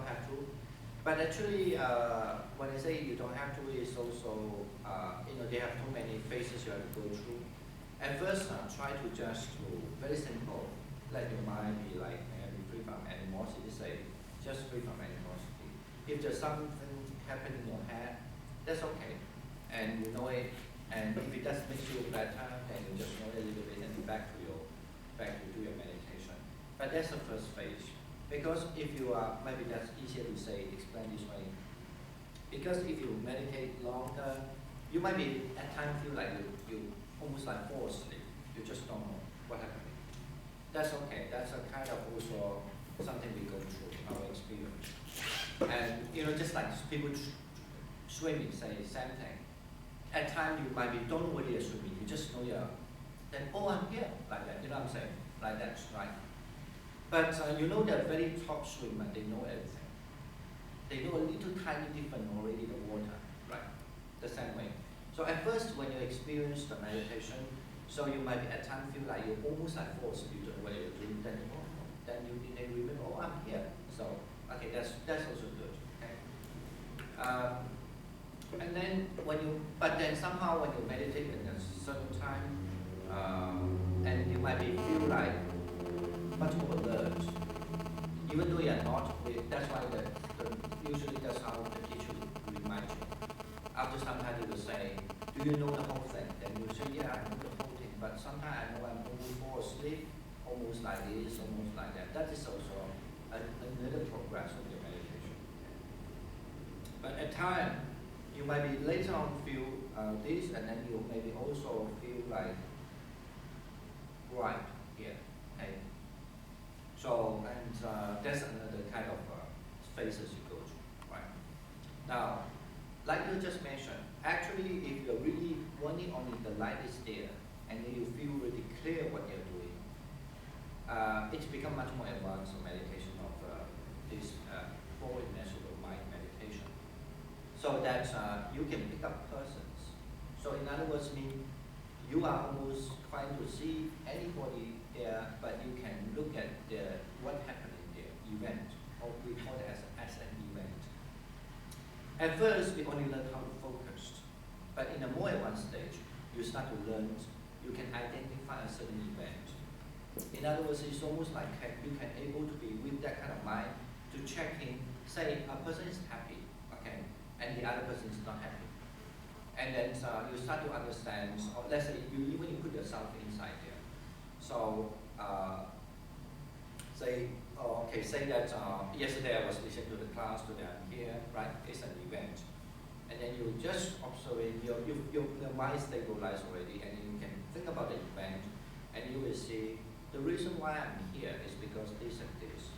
don't have to. But actually, when I say you don't have to, it's also, they have too many phases you have to go through. At first, try to just very simple, let your mind be like, be free from animosity, say, just free from animosity. If there's something happening in your head, that's okay, and you know it, and if it does make you better, then you just know it a little bit and back to do your meditation. But that's the first phase. Because if you are, maybe that's easier to say, explain this way. Because if you meditate longer, you might be at times feel like you almost like fall asleep. You just don't know what happened. That's okay. That's a kind of also something we go through in our experience. And just like people swimming, say same thing. At times you might be don't know what you're swimming. You just know then I'm here like that. You know what I'm saying? Like that's right. But that very top swimmer, they know everything. They know a little tiny different already the water, right? The same way. So at first, when you experience the meditation, so you might be at times feel like you almost like fall asleep to what you're doing. Then you remember, I'm here. So okay, that's also good. Okay. And then but then somehow when you meditate in a certain time, and you might feel like much more alert, even though you are not. That's why usually that's how the teacher will remind you. After some time they will say, do you know the whole thing? Then you say, yeah, I know the whole thing, but sometimes I know I'm almost fall asleep, almost like this, almost like that. That is also another progress of your meditation. But at times, you might be later on feel this, and then you maybe also feel like right here. Okay. So, and that's another kind of phases you go through, right? Now, like you just mentioned, actually, if you're really only the light is there, and then you feel really clear what you're doing, it's become much more advanced meditation of this full immeasurable mind meditation. So that you can pick up persons. So in other words, you are almost trying to see anybody there, but you can look at what happened in the event, or we call it as an event. At first, we only learn how to focus, but in a more advanced stage, you start to learn, you can identify a certain event. In other words, it's almost like you can able to be with that kind of mind to check in, say a person is happy, okay, and the other person is not happy. And then you start to understand, or let's say you put yourself inside there. So say that yesterday I was listening to the class, today I'm here, right? It's an event. And then you just observe it, your mind stabilized already, and you can think about the event, and you will see the reason why I'm here is because this and this.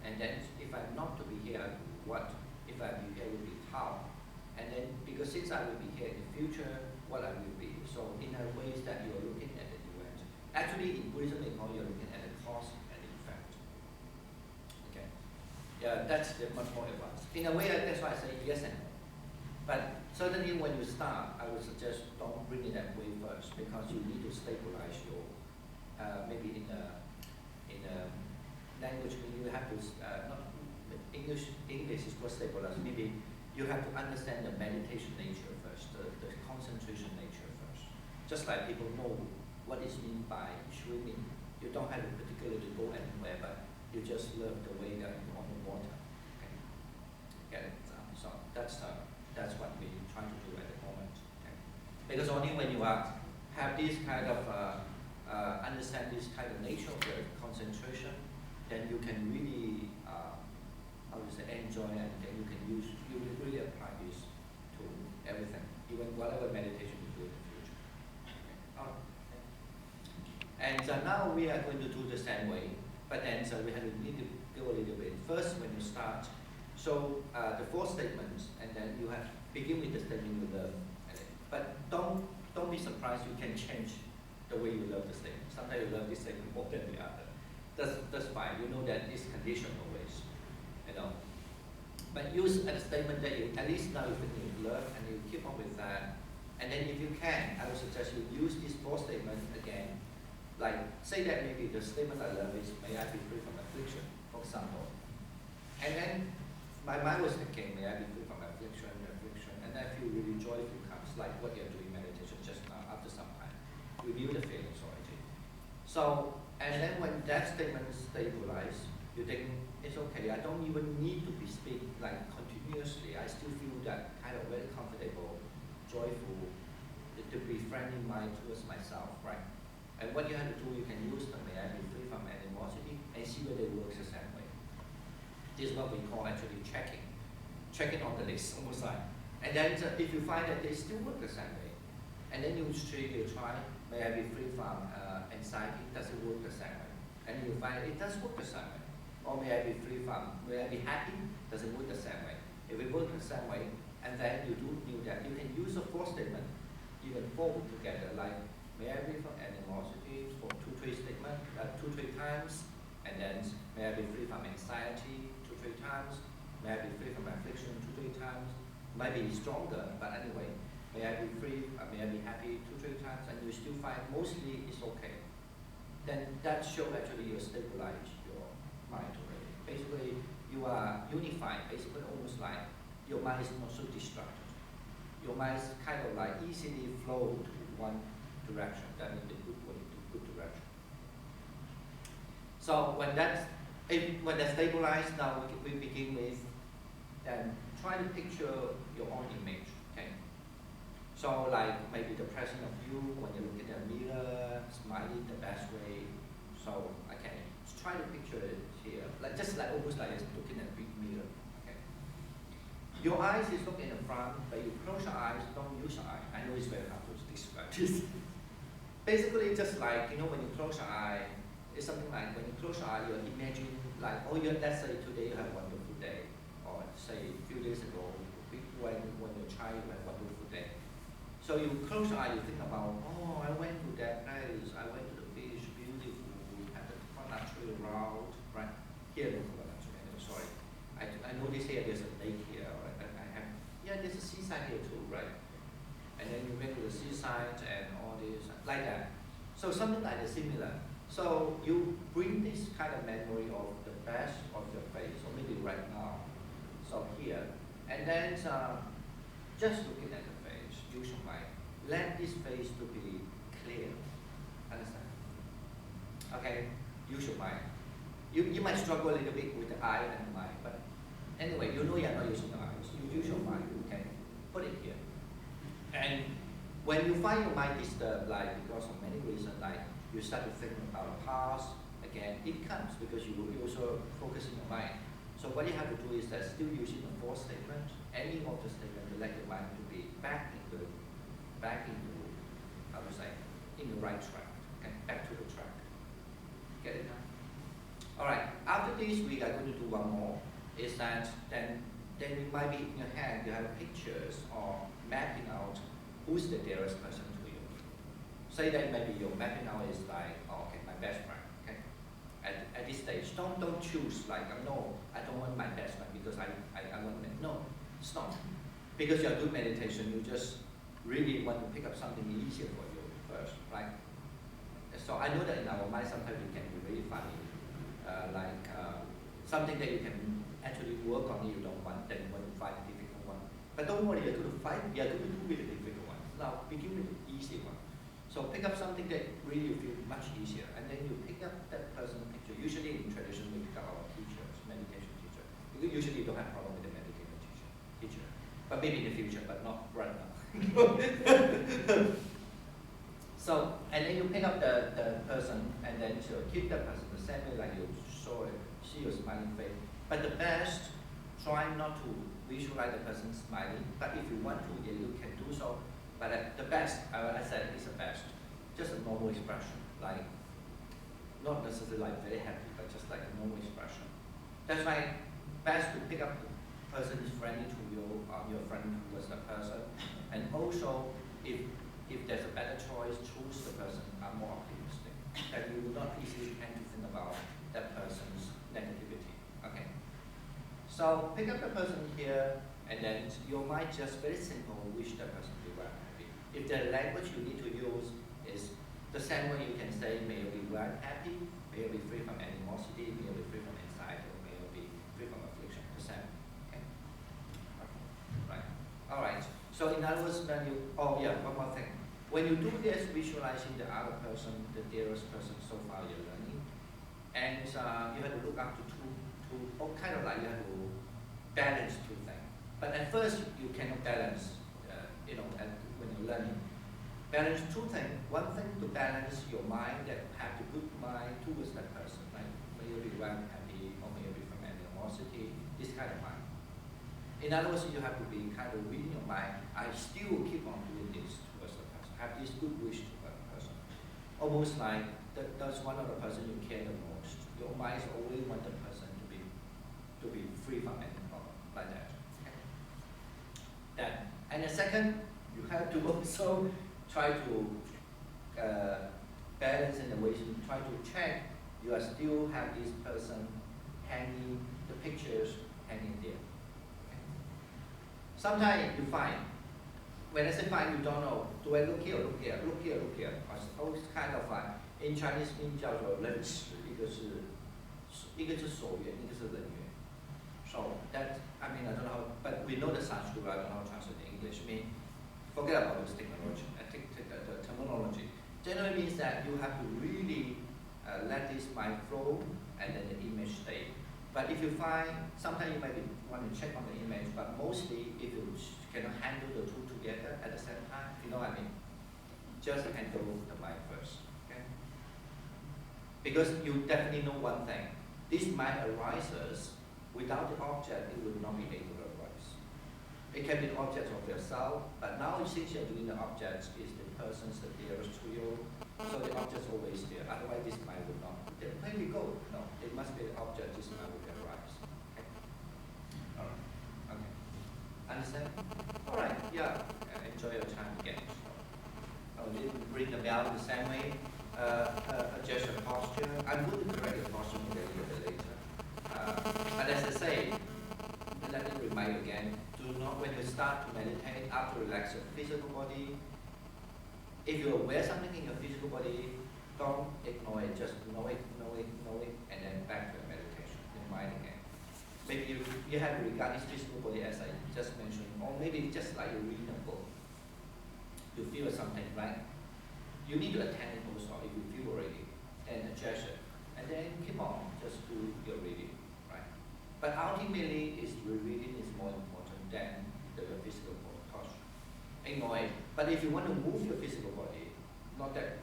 And then if I'm not to be here, what? If I be here, will be how? And then because since I will be here in the future, what I will be. So in a way that you are looking at the event. Actually, in Buddhism, they call you're looking at the cause and the effect. Okay. Yeah, that's much more advanced. In a way, that's why I say yes and no. But certainly when you start, I would suggest don't bring it that way first, because you need to stabilize your, maybe in a language, you have to, not English is called stabilize, maybe you have to understand the meditation nature first, the concentration nature first. Just like people know what is meant by swimming. You don't have to particularly go anywhere, but you just learn the way that you're on the water. Okay? Get it? So that's what we're trying to do at the moment. Okay? Because only when you have this kind of understand this kind of nature of the concentration, then you can really enjoy, and then you can really apply this to everything, even whatever meditation you do in the future. Okay. And now we are going to do the same way, but then we have to go a little bit. First, when you start, so the four statements, and then you have begin with the statement you love. But don't be surprised. You can change the way you love the statement. Sometimes you love this statement more than the other. That's fine. You know that it's conditional always. But use a statement that you at least know you love, and you keep on with that. And then if you can, I would suggest you use these four statements again. Like say that maybe the statement I love is, may I be free from affliction, for example. And then my mind was thinking, may I be free from affliction, and I feel really joyful comes, like what you're doing meditation just now, after some time. Review the feelings already. So, and then when that statement stabilizes, you think, it's okay, I don't even need to be speaking like continuously. I still feel that kind of very comfortable, joyful, to be friendly mind towards myself, right? And what you have to do, you can use the may I be free from animosity and see whether it works the same way. This is what we call actually checking on the list, almost like. And then if you find that they still work the same way, and then you try, may I be free from anxiety, does it work the same way? And you find it does work the same way. Or may I be free from, may I be happy, does it work the same way? If it works the same way, and then you do knew that, you can use a fourth statement, you can fold together, like, may I be free from animosity for 2-3 statements, 2-3 times, and then may I be free from anxiety 2-3 times, may I be free from affliction 2-3 times, might be stronger, but anyway, may I be free, may I be happy 2-3 times, and you still find mostly it's okay. Then that shows actually you stabilize your mind already. Basically, you are unified, basically almost like your mind is not so distracted. Your mind is kind of like easily flow to one direction, that means the good way, the good direction. So when that's stabilized, now we begin with then try to picture your own image, okay? So like maybe the presence of you when you look in the mirror, smiling the best way. So okay, try to picture it here, like just like almost like looking at a big mirror, okay? Your eyes is looking in the front, but you close your eyes, don't use your eye. I know it's very hard to describe this. Basically, just like, you know, when you close your eye, it's something like when you close your eye, you're imagining like, oh, let's say today you have a wonderful day, or say a few days ago, when you're child, you have a wonderful day. So you close your eye, you think about, oh, I went to that place, I went to the beach, beautiful, had the coconut tree around, right? Here, no coconut tree, sorry. I notice here there's a lake here, right? There's a seaside here too, right? And then you went to the seaside and all this, like that. So something like that, similar. So you bring this kind of memory of the best of your face, or maybe right now, so here. And then just looking at the face, use your mind. Let this face to be clear, understand? Okay, use your mind. You might struggle a little bit with the eye and the mind, but anyway, you know you're not using the eyes. You use your mind, okay? Put it here. And when you find your mind disturbed, like because of many reasons, like you start to think about the past, again, it comes because you also focus on your mind. So what you have to do is that still using the fourth statement, any of the statement to let your mind to be back into, how to say, in the right track, okay? Back to the track. Get it now? All right, after this we are going to do one more, is that then you might be in your hand, you have pictures or mapping out who's the dearest person to you. Say that maybe your mapping out is like, oh, okay, my best friend, okay? At this stage, don't choose like, no, I don't want my best friend because I want, no, stop. Because you're doing meditation, you just really want to pick up something easier for you first, right? So I know that in our mind sometimes it can be really funny, something that you can actually work on it, you don't want, then you want to find a difficult one. But don't worry, you're going to do with the difficult ones. Now begin with the easy one. So pick up something that really you feel much easier, and then you pick up that person's picture. Usually in tradition we pick up our teachers, meditation teacher. Because usually you don't have problem with the meditation teacher. But maybe in the future, but not right now. So, and then you pick up the person, and then you keep the person the same way like you see your smiling face. But the best, try not to visualize the person smiling, but if you want to, yeah, you can do so. But the best, I said, is the best. Just a normal expression, like, not necessarily like very happy, but just like a normal expression. That's why best to pick up the person is friendly to you, your friend towards the person. And also, if there's a better choice, choose the person more optimistic. That you will not easily tend to think about that person's negativity. Okay? So pick up the person here, and then you might just very simple wish that person to be very happy. If the language you need to use is the same way, you can say, may you be very happy, may you be free from animosity, may you be free from anxiety, or may you be free from affliction. The same. Okay? So in other words, when you, oh yeah, one more thing. When you do this, visualizing the other person, the dearest person so far you're learning, and you have to look up to kind of like you have to balance two things. But at first, you cannot balance, when you're learning. Balance two things. One thing to balance your mind, that have the good mind towards that person, right? May you be well happy, or may you be from animosity, this kind of mind. In other words, you have to be kind of reading your mind, I still keep on doing this towards the person, have this good wish towards the person. Almost like that's one of the person you care the most. Your mind is always want the person to be free from any problem, like that. Okay. And the second, you have to also try to balance in the way you try to check you are still have this person hanging, the pictures hanging there. Okay. Sometimes you find, when I say find, you don't know, do I look here, look here, look here, look here? It's kind of in Chinese mean 叫做认识，一个是手缘，一个是人缘。So that, I mean, I don't know how, but we know the Sanskrit, I don't know how to translate in English. I mean, forget about this technology, the terminology. Generally means that you have to really let this mind flow and then the image stay. But if you find, sometimes you might want to check on the image, but mostly if you cannot handle the two together at the same time, you know what I mean? Just handle the mind first, okay? Because you definitely know one thing. This mind arises, without the object, it will not be able to arise. It can be the object of yourself, but now since you're doing the object, is the person's the dearest to you, so the object's always there. Otherwise, this mind will not. Then where we go? No, it must be the object. This mind will arise. Okay. All right. Okay. Understand? All right. Yeah. Enjoy your time again. I will ring the bell the same way. Adjust your posture. I'm going to correct your posture a little bit later. But as I say, let me remind you again. Do not, when you start to meditate, after relax your physical body. If you aware something in your physical body, don't ignore it, just know it, and then back to your meditation, your mind again. Maybe you have to regard this physical body as I just mentioned, or maybe just like you read a book. You feel something, right? You need to attend it also if you feel already, and adjust it. And then keep on, just do your reading, right? But ultimately, your reading is more important than the physical posture. Ignore it. But if you want to move your physical body, not that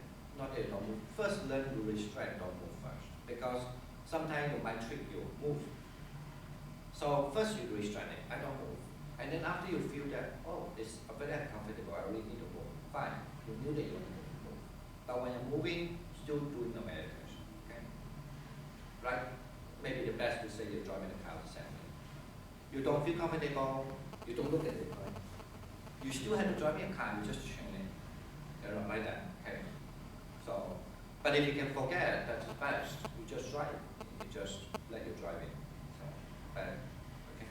you don't move. First, learn to restrain, don't move first. Because sometimes you might trick you, move. So first you restrain it, I don't move. And then after you feel that, oh, it's very uncomfortable, I really need to move. Fine, you knew that you want to move. But when you're moving, still doing the meditation, okay? Right? Maybe the best to say you're driving the car the same way. You don't feel comfortable, you don't look at it, right? You still have to drive a car, you just turn it. You know, like that, okay? So, but if you can forget, that's best. You just drive. You just let you drive it. So, okay.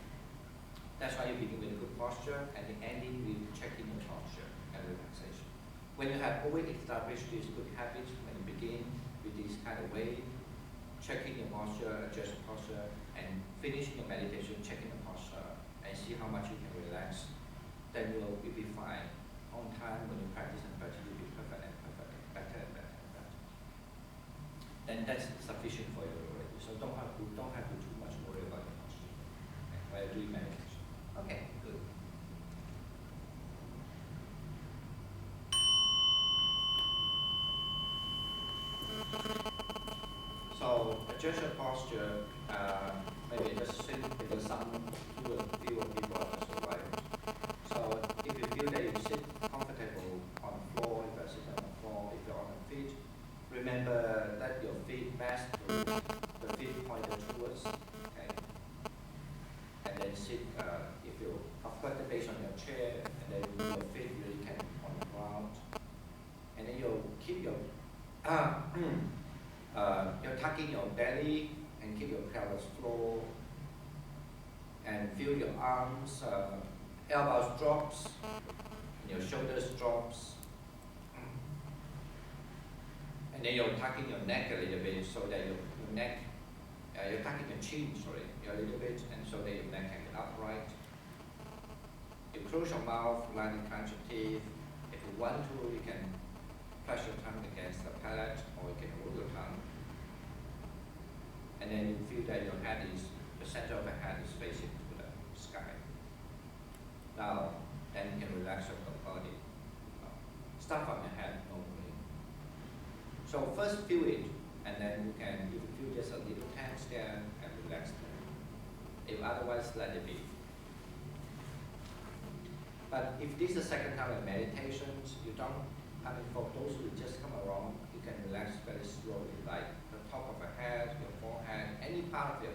That's why you begin with a good posture, and the ending with checking your posture and relaxation. When you have already established these good habits, when you begin with this kind of way, checking your posture, adjust your posture, and finishing your meditation, checking the posture, and see how much you can relax, then you'll be fine. On time, when you practice and practice, you'll be perfect and perfect, better and better and better. Then that's sufficient for you already. So don't have to too much worry about your posture while you're doing meditation. Okay, good. So adjust your posture. Maybe just sit, because some few people are just alright. So if you feel that you sit comfortable on the floor, if you're sitting on the floor, if you're on the feet, remember that your feet best to the feet pointed towards, okay? And then sit, if you of course based on your chair, and then your feet really can be on the ground. And then you'll keep your you're tucking your belly and keep your pelvis floor, and feel your arms, elbows drops, and your shoulders drops. And then you're tucking your neck a little bit so that your neck, you're tucking your chin, a little bit, and so that your neck can get upright. You close your mouth, lightly clench your teeth. If you want to, you can press your tongue against the palate, or you can roll your tongue. And then you feel that your head is, the center of the head is facing to the sky. Now, then you can relax your body. Start from the head normally. So first feel it, and then you can, if you feel just a little tense there, and relax there. If otherwise, let it be. But if this is the second time in meditations, you don't, I mean, for those who just come along, you can relax very slowly, like the top of the head, your forehead, any part of it,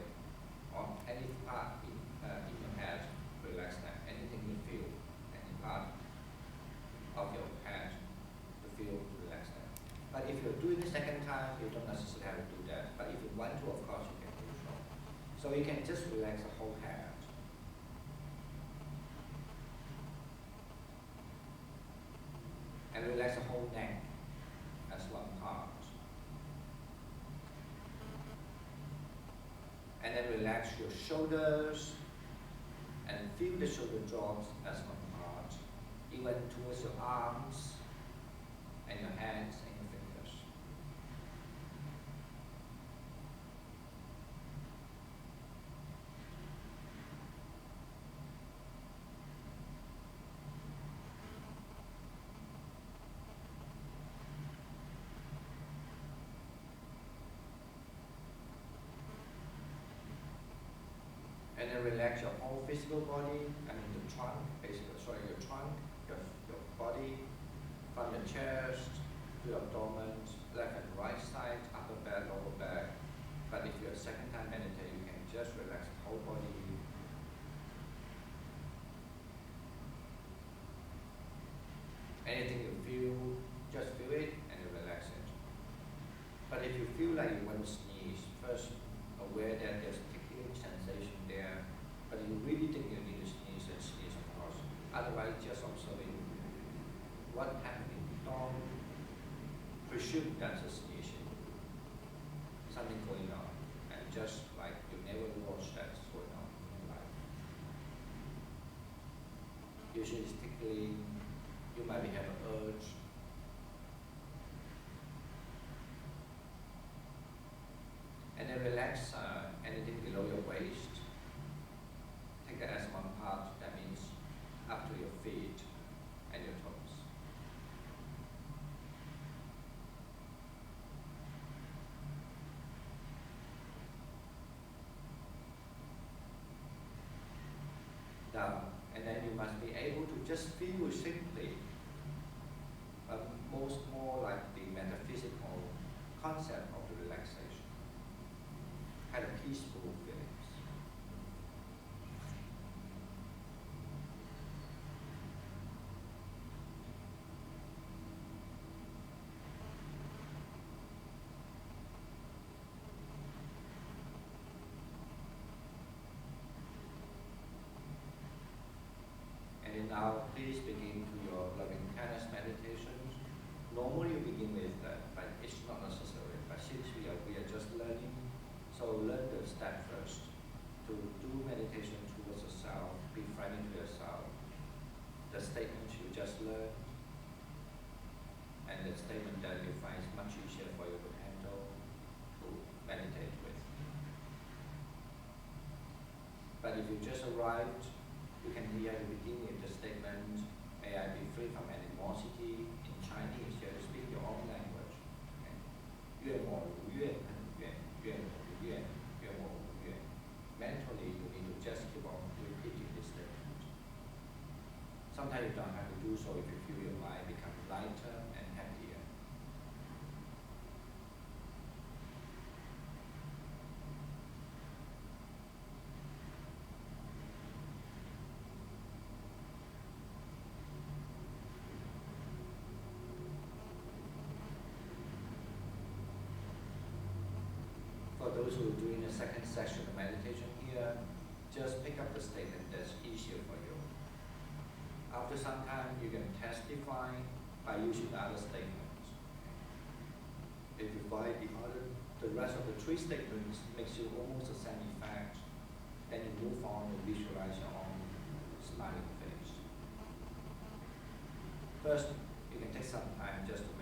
or any part in your head, relax that. Anything you feel, any part of your head, to feel, relax that. But if you're doing the second time, you don't necessarily have to do that. But if you want to, of course, you can do so. So you can just relax the whole head. And relax the whole neck as one part. And then relax your shoulders and feel the shoulder drops as one part, even towards your arms and your hands and your fingers. And then relax your whole physical body, I mean the trunk, basically, sorry, your trunk, your body, from your chest to your abdomen, left and right side, upper back, lower back. But if you're a second time meditating, you can just relax the whole body. Anything you feel, just feel it and you relax it. But if you feel like you want to sneeze, first aware that there's tickling sensation there, but you really think you need to sneeze, and sneeze, of course. Otherwise, just observing what happening. Don't presume that's a sneezing. Something going on, and just like you never watch that's going on in your life. Usually it's tickling, you might have an urge. And then relax anything below your waist. Take that as one part, that means up to your feet and your toes. Down. And then you must be able to just feel simply, more like the metaphysical concept of the relaxation. Kind of peaceful feelings. And then now, please begin to your loving kindness meditations. Normally you begin with that, but it's not necessary. But since we are just learning, so learn the step first. To do meditation towards yourself, be friendly to yourself. The statements you just learned, and the statement that you find is much easier for you to handle, to meditate with. But if you just arrived, you can hear the beginning of the statement, may I be free from animosity. In Chinese, you have to speak your own language. Mentally, you need to just keep on repeating this statement. Sometimes you don't have to do so if you feel your mind become lighter and happier. For those who are doing a second session of meditation here, just pick up the statement that's easier for you. After some time, you can testify by using other statements. If you find the rest of the three statements makes you almost the same effect, then you move on and visualize your own smiling face. first, you can take some time just to